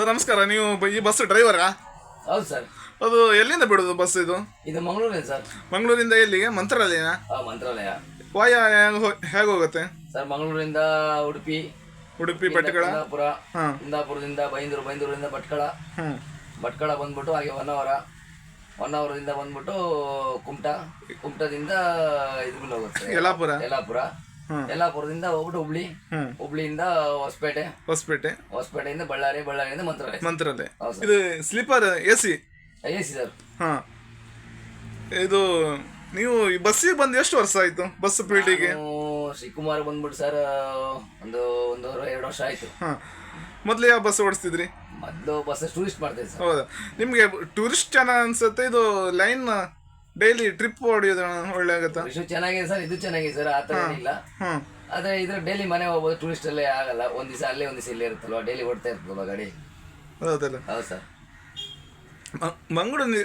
Sir ನಮಸ್ಕಾರ. ನೀವು ಈ ಬಸ್ ಡ್ರೈವರಾ? ಹೌದು ಸರ್. ಅದು ಎಲ್ಲಿಂದ ಬಿಡೋದು ಬಸ್ ಇದು? ಇದು ಮಂಗಳೂರಿನ ಸರ್. ಮಂಗಳೂರಿಂದ ಎಲ್ಲಿಗೆ? ಮಂತ್ರಾಲಯನ? ಮಂತ್ರಾಲಯ. ವಾಯ ಹೇಗೆ ಹೋಗುತ್ತೆ ಸರ್ ಮಂಗಳೂರಿಂದ ಉಡುಪಿ, ಉಡುಪಿ ಭಟ್ಕಳ, ಕುಂದಾಪುರ, ಕುಂದಾಪುರದಿಂದ ಬೈಂದೂರು, ಬೈಂದೂರಿಂದ ಭಟ್ಕಳ, ಭಟ್ಕಳ ಬಂದ್ಬಿಟ್ಟು ಹಾಗೆ ಹೊನ್ನಾವರದಿಂದ ಬಂದ್ಬಿಟ್ಟು ಕುಮಟಾದಿಂದ ಇದ್ರ ಹೋಗುತ್ತೆ ಯಲ್ಲಾಪುರ, ಯಲ್ಲಾಪುರದಿಂದ ಹೋಗ್ಬಿಟ್ಟು ಹುಬ್ಳಿಯಿಂದ ಹೊಸಪೇಟೆಯಿಂದ ಬಳ್ಳಾರಿಯಿಂದ ಮಂತ್ರಾಲಯ. ಇದು ಸ್ಲೀಪರ್ ಎಸಿ ಸರ್. ಹಾ, ಇದು ನೀವು ಈ ಬಸ್ಸಿಗೆ ಬಂದು ಎಷ್ಟು ವರ್ಷ ಆಯ್ತು? ಬಸ್ ಫೀಲ್ಡಿಗೆ ಶ್ರೀಕುಮಾರ್ ಬಂದ್ಬಿಟ್ಟು ಸರ್ ಒಂದೂವರೆ 2 ವರ್ಷ ಆಯ್ತು. ಮೊದ್ಲು ಯಾವ ಬಸ್ ಓಡಿಸ್ತಿದ್ರಿ? ಮೊದಲು ಬಸ್ ಟೂರಿಸ್ಟ್ ಮಾಡ್ತೇವೆ ಸರ್. ಹೌದಾ, ನಿಮ್ಗೆ ಟೂರಿಸ್ಟ್ ಚೆನ್ನಾಗಿ ಅನ್ಸುತ್ತೆ? ಇದು ಲೈನ್ ಡೈಲಿ ಟ್ರಿಪ್ ಹೊಡಿಯೋದು ಒಳ್ಳೆ ಆಗುತ್ತಾ? ಚೆನ್ನಾಗಿದೆ ಸರ್, ಇದು ಚೆನ್ನಾಗಿದೆ ಸರ್, ಆ ಥರ ಇಲ್ಲ. ಆದ್ರೆ ಇದ್ರ ಡೈಲಿ ಮನೆ ಹೋಗ್ಬೋದು, ಟೂರಿಸ್ಟ್ ಅಲ್ಲೇ ಆಗಲ್ಲ. ಒಂದ್ ದಿವಸ ಅಲ್ಲೇ ಒಂದ್ ದಿವಸ ಇಲ್ಲೇ ಇರುತ್ತಲ್ವಾ, ಡೈಲಿ ಓಡ್ತಾ ಇರ್ತಲ್ವಾ ಗಾಡಿ. ಹೌದಲ್ಲ? ಹೌದು ಸರ್. ಮಂಗಳೂರು